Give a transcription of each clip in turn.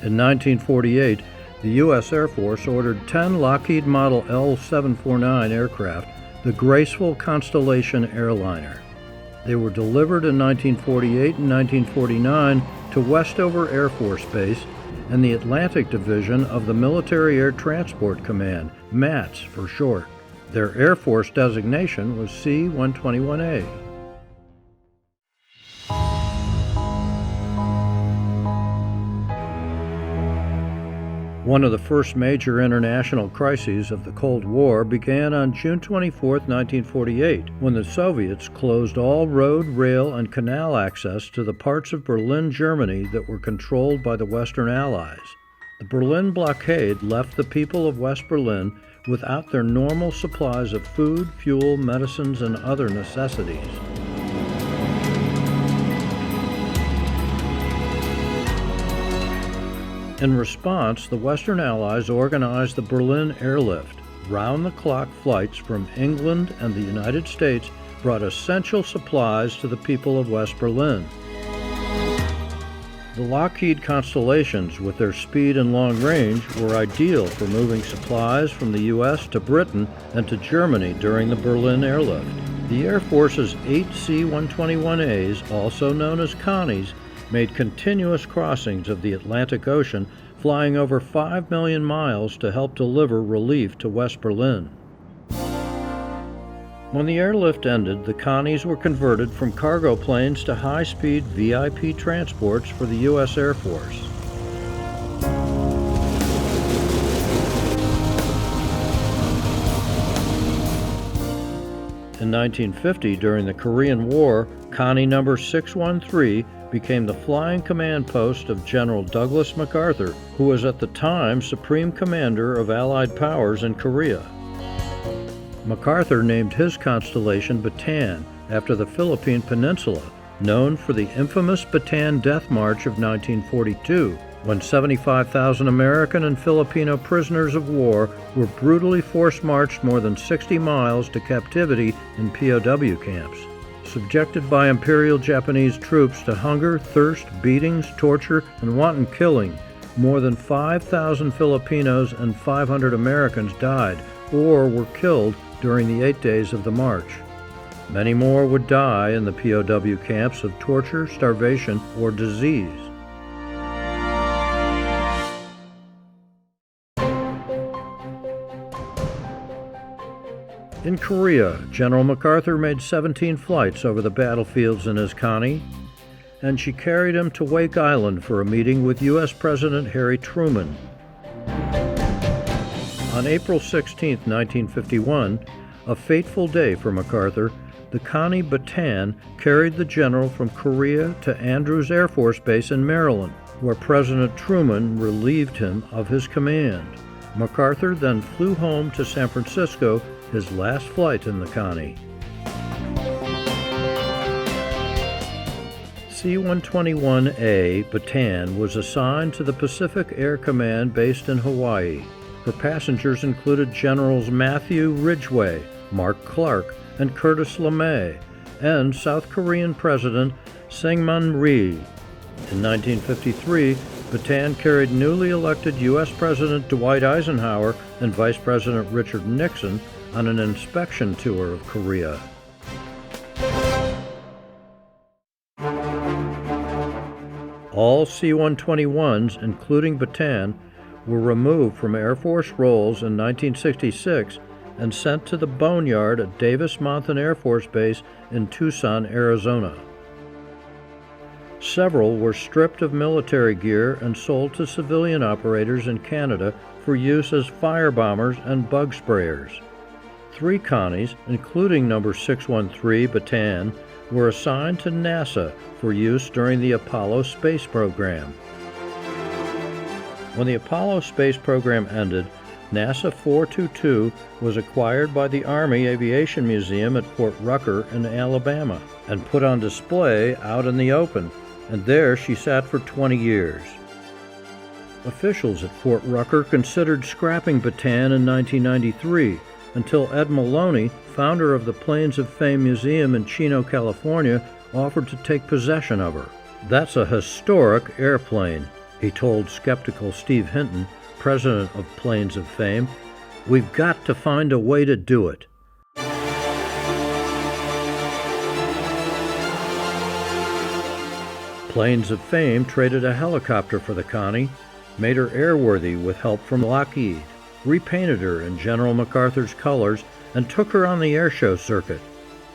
In 1948, the U.S. Air Force ordered 10 Lockheed Model L-749 aircraft, the graceful Constellation airliner. They were delivered in 1948 and 1949 to Westover Air Force Base and the Atlantic Division of the Military Air Transport Command, MATS for short. Their Air Force designation was C-121A. One of the first major international crises of the Cold War began on June 24, 1948, when the Soviets closed all road, rail, and canal access to the parts of Berlin, Germany that were controlled by the Western Allies. The Berlin blockade left the people of West Berlin without their normal supplies of food, fuel, medicines, and other necessities. In response, the Western Allies organized the Berlin Airlift. Round-the-clock flights from England and the United States brought essential supplies to the people of West Berlin. The Lockheed Constellations, with their speed and long range, were ideal for moving supplies from the U.S. to Britain and to Germany during the Berlin Airlift. The Air Force's 8 C-121As, also known as Connies, made continuous crossings of the Atlantic Ocean, flying over 5 million miles to help deliver relief to West Berlin. When the airlift ended, the Connies were converted from cargo planes to high-speed VIP transports for the U.S. Air Force. In 1950, during the Korean War, Connie No. 613 became the flying command post of General Douglas MacArthur, who was at the time Supreme Commander of Allied powers in Korea. MacArthur named his constellation Bataan after the Philippine Peninsula, known for the infamous Bataan Death March of 1942, when 75,000 American and Filipino prisoners of war were brutally force-marched more than 60 miles to captivity in POW camps. Subjected by Imperial Japanese troops to hunger, thirst, beatings, torture, and wanton killing, more than 5,000 Filipinos and 500 Americans died or were killed during the 8 days of the march. Many more would die in the POW camps of torture, starvation, or disease. In Korea, General MacArthur made 17 flights over the battlefields in his Connie, and she carried him to Wake Island for a meeting with U.S. President Harry Truman. On April 16, 1951, a fateful day for MacArthur, the Connie Bataan carried the general from Korea to Andrews Air Force Base in Maryland, where President Truman relieved him of his command. MacArthur then flew home to San Francisco, his last flight in the Connie. C-121A Bataan was assigned to the Pacific Air Command based in Hawaii. Her passengers included Generals Matthew Ridgway, Mark Clark, and Curtis LeMay, and South Korean President Syngman Rhee. In 1953, Bataan carried newly elected U.S. President Dwight Eisenhower and Vice President Richard Nixon on an inspection tour of Korea. All C-121s, including Bataan, were removed from Air Force roles in 1966 and sent to the Boneyard at Davis-Monthan Air Force Base in Tucson, Arizona. Several were stripped of military gear and sold to civilian operators in Canada for use as firebombers and bug sprayers. 3 Connies, including No. 613 Bataan, were assigned to NASA for use during the Apollo space program. When the Apollo space program ended, NASA 422 was acquired by the Army Aviation Museum at Fort Rucker in Alabama and put on display out in the open, and there she sat for 20 years. Officials at Fort Rucker considered scrapping Bataan in 1993 until Ed Maloney, founder of the Planes of Fame Museum in Chino, California, offered to take possession of her. That's a historic airplane. He told skeptical Steve Hinton, president of Planes of Fame, "We've got to find a way to do it." Planes of Fame traded a helicopter for the Connie, made her airworthy with help from Lockheed, repainted her in General MacArthur's colors, and took her on the airshow circuit.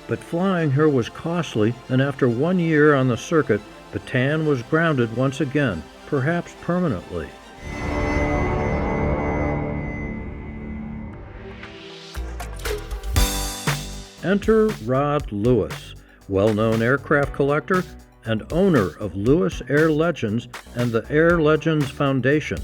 But flying her was costly, and after 1 year on the circuit, Bataan was grounded once again, perhaps permanently. Enter Rod Lewis, well-known aircraft collector and owner of Lewis Air Legends and the Air Legends Foundation.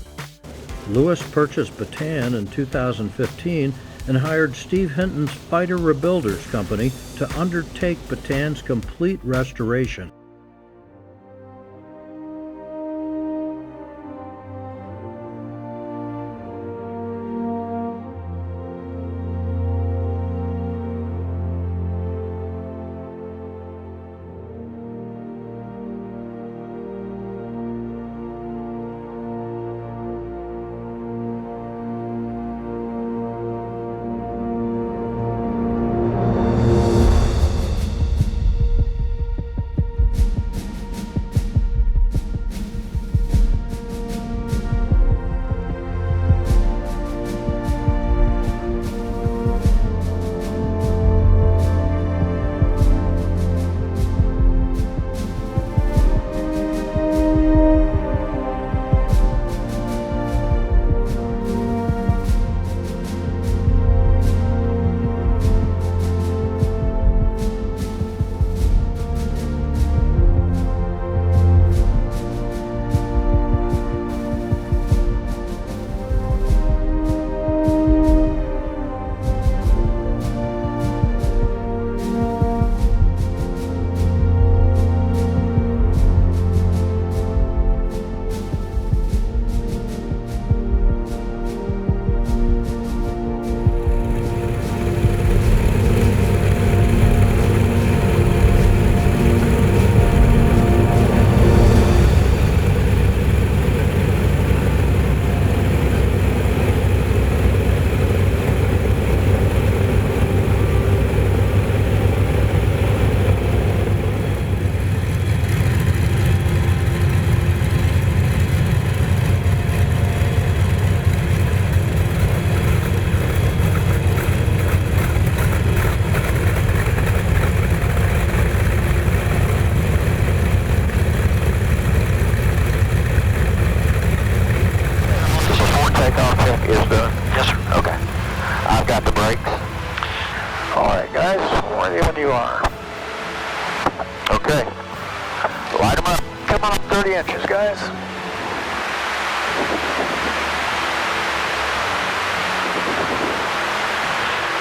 Lewis purchased Bataan in 2015 and hired Steve Hinton's Fighter Rebuilders Company to undertake Bataan's complete restoration.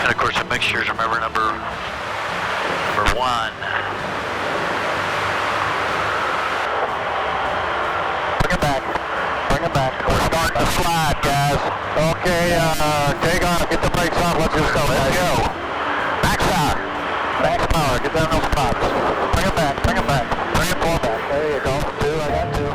And of course the mixtures, remember number one. Bring it back. We're starting to slide, guys. Okay, take on, get the brakes off, let's just go. Let's go. Max power, get down those spots. Bring it back. Bring it forward back. There you go. I got two.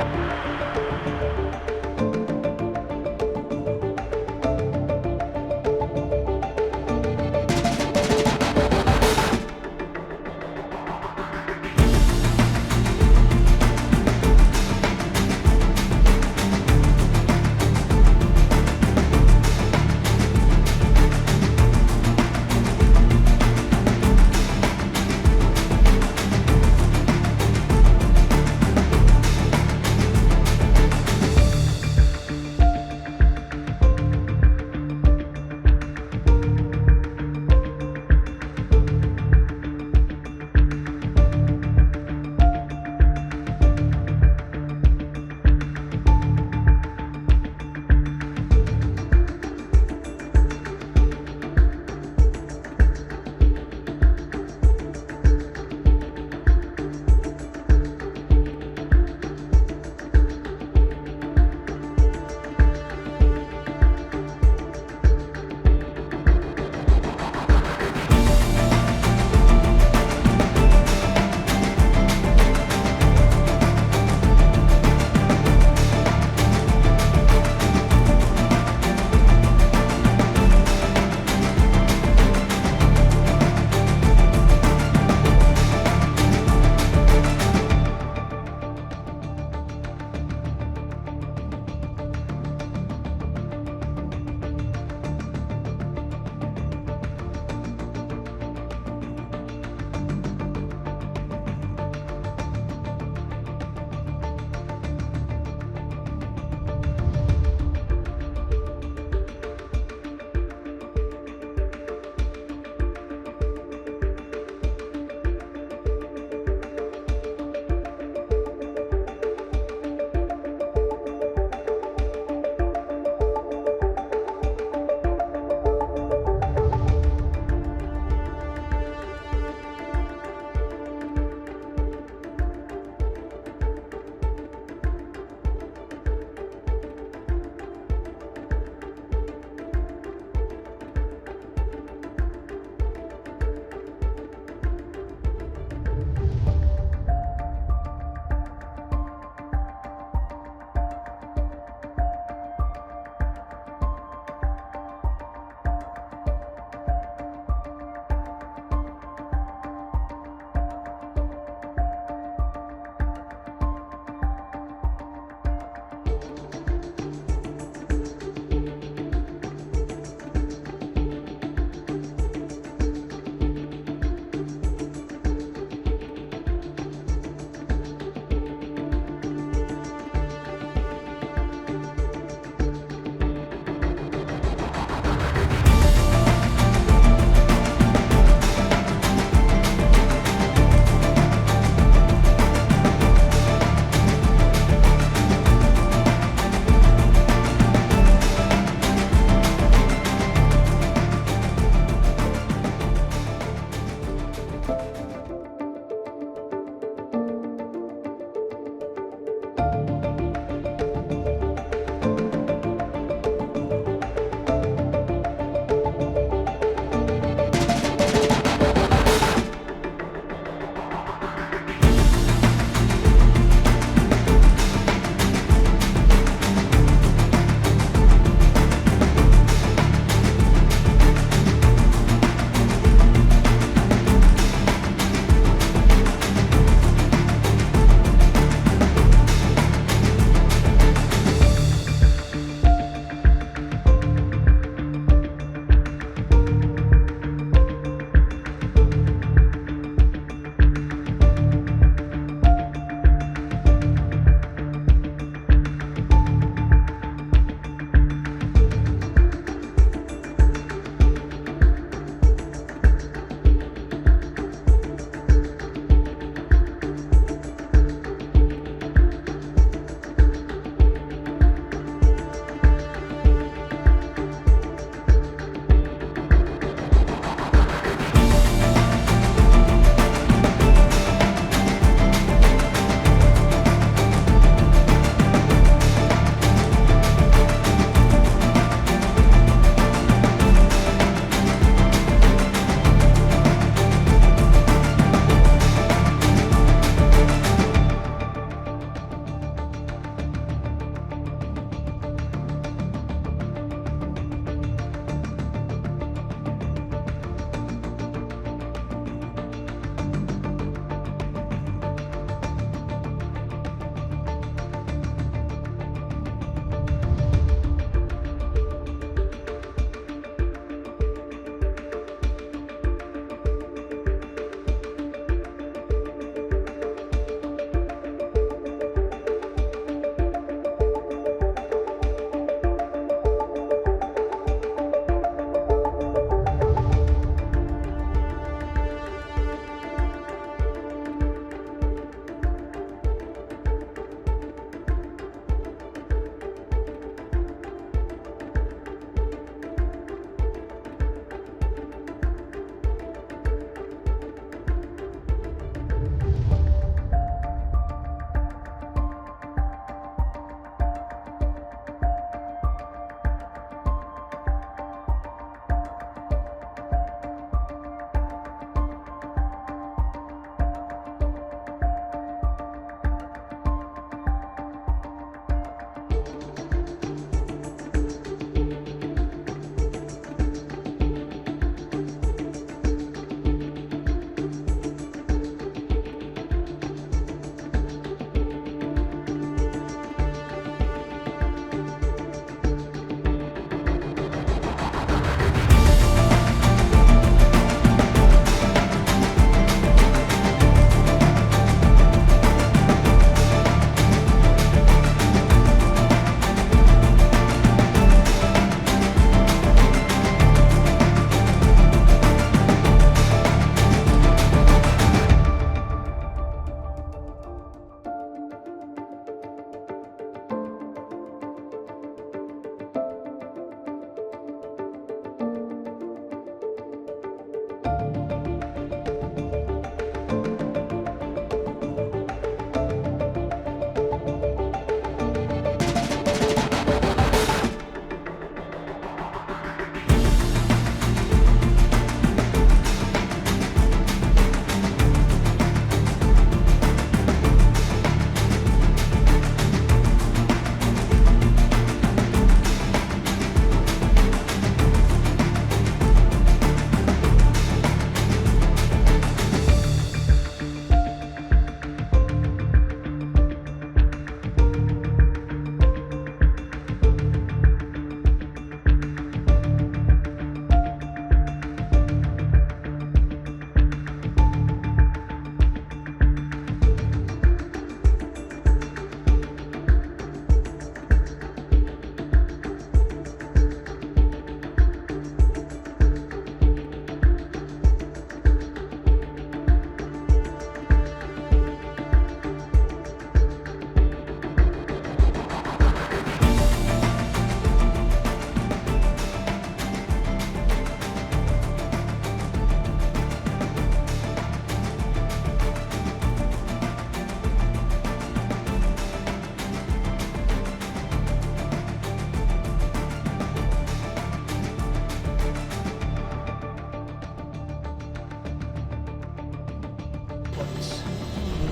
plates.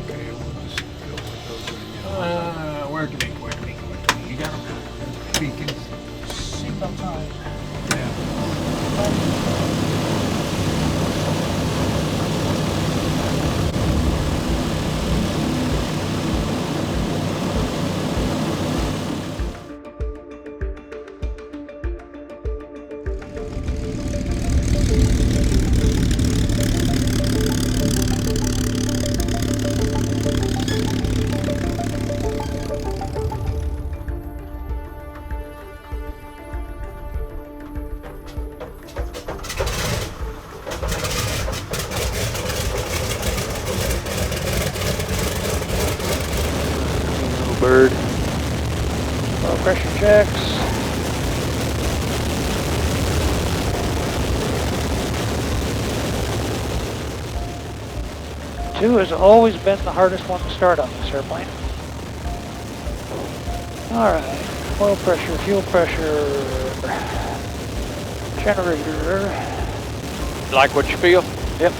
Okay, we'll just go with those. Where can we? You got them? Beacons. Seatbelt time. Yeah. Bird. Low pressure checks. Two has always been the hardest one to start on this airplane. Alright, oil pressure, fuel pressure, generator. Like what you feel? Yep.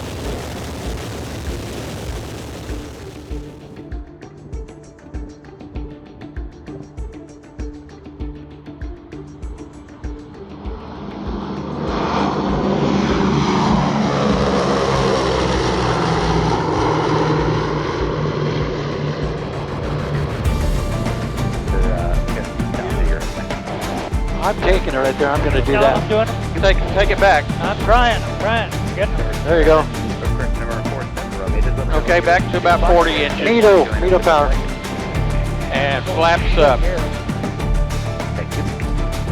I'm taking it right there. I'm going to do that. I'm doing it. Take it back. I'm trying. Getting there. There you go. Okay, back to about 40 inches. Neato power. And flaps up.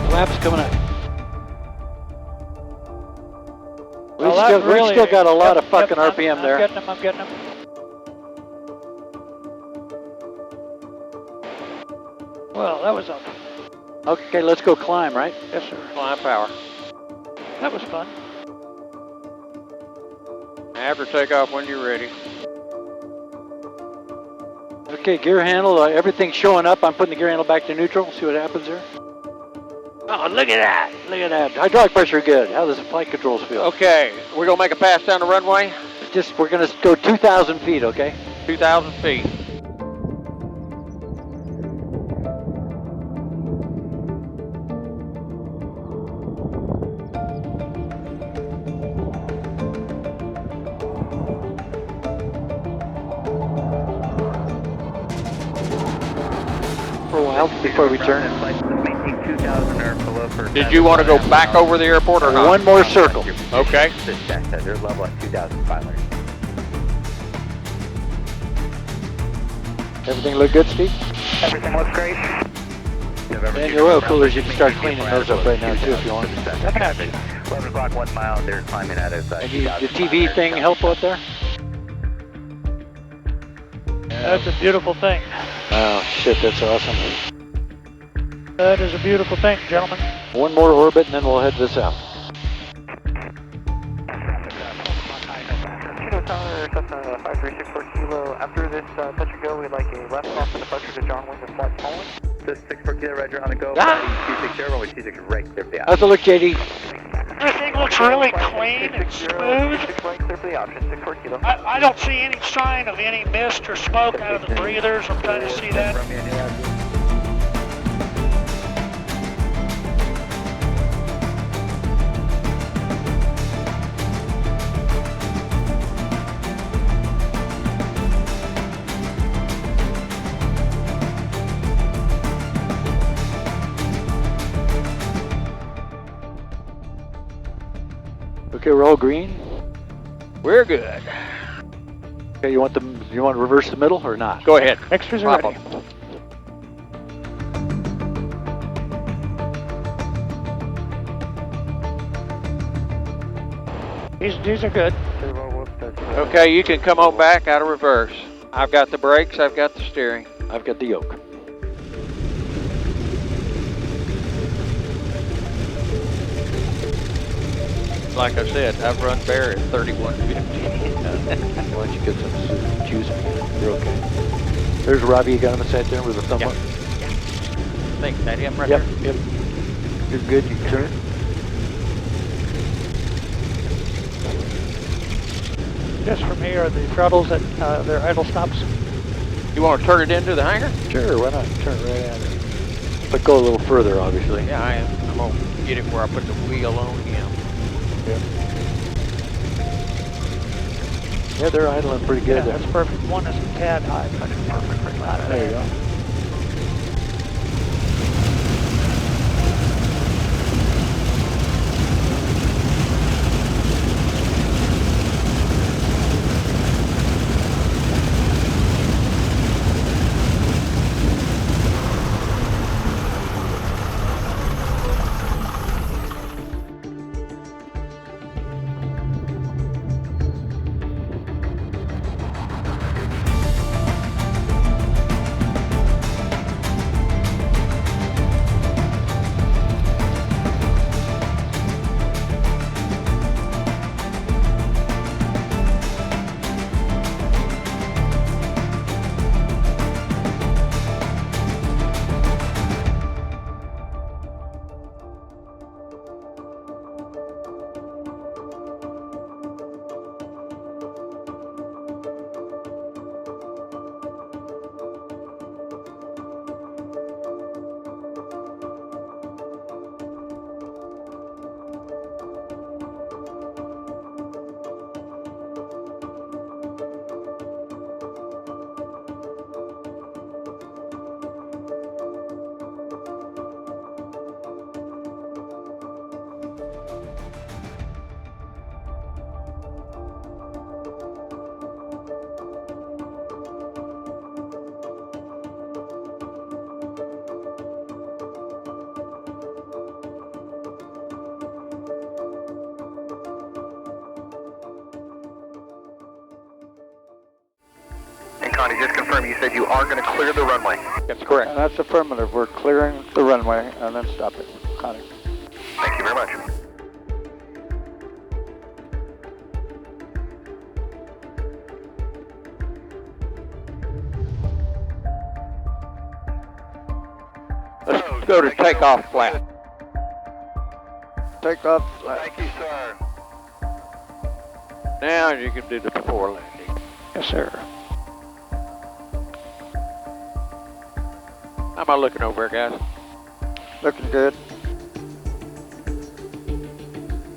Flaps coming up. We still got a lot of fucking RPM there. I'm getting them. Well, that was up. Okay, let's go climb, right? Yes, sir. Climb power. That was fun. After takeoff when you're ready. Okay, gear handle, everything's showing up. I'm putting the gear handle back to neutral. See what happens there. Oh, look at that. Look at that. Hydraulic pressure good. How does the flight controls feel? Okay, we're going to make a pass down the runway. We're going to go 2,000 feet, okay? 2,000 feet. For a while before we turn. Did you want to go back over the airport or not? One more circle. Okay. They're level at 2,500. Everything look good, Steve? Everything looks great. And your oil coolers, you can start cleaning those up right now too if you want. 11 o'clock, 1 mile, they're climbing out of And the TV thing help out there? That's a beautiful thing. Oh shit, that's awesome. That is a beautiful thing, gentlemen. One more orbit and then we'll head this out. Kilo Tower, Cessna 5364 Kilo. After this touch and go, we'd like a left off departure to John Wayne and flight Poland. This 64 Kilo, Roger, on the go. Ah! 260, runway 26 right clear for the How's it look, JD? Everything looks really clean and smooth. Clear for the option, 64 Kilo. I don't see any sign of any mist or smoke out of the breathers. I'm trying to see that. Okay, we're all green. We're good. Okay, you want to reverse the middle or not? Go ahead. Extras are Pop ready. 'em. These are good. Okay, you can come on back out of reverse. I've got the brakes, I've got the steering. I've got the yoke. Like I said, I've run bare at 3150. Why don't you get some juice? You're okay. There's Robbie, you got him inside there with a thumb up. Thanks, Daddy. I'm right Yep, there. yep. You're good, you can turn. Just from here. runway or the throttles at their idle stops? You want to turn it into the hangar? Sure, why not? Turn it right at it. But go a little further, obviously. Yeah, I am. I'm going to get it where I put the wheel on him. Yeah, they're idling pretty good. Yeah, that's perfect. One is a tad high, but it's perfect. There you go. Connie, just confirm, you said you are going to clear the runway. That's correct. And that's affirmative. We're clearing the runway and then stop it. Connie. Thank you very much. Let's go to takeoff flat. Take off flat. Thank you, sir. Now you can do the before landing. Yes, sir. How am I looking over there, guys? Looking good.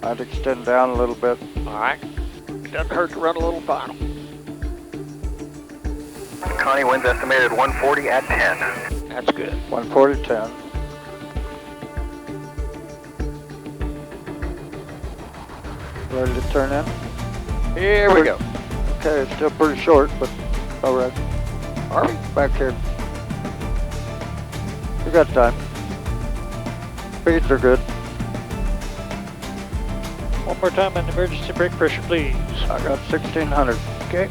I'd extend down a little bit. All right. It doesn't hurt to run a little final. Connie, wind's estimated 140 at 10. That's good. 140-10. Ready to turn in? Here we go. Okay, it's still pretty short, but all right. Are we? Back here. We got time. Speeds are good. One more time on emergency brake pressure, please. I got 1600. Okay.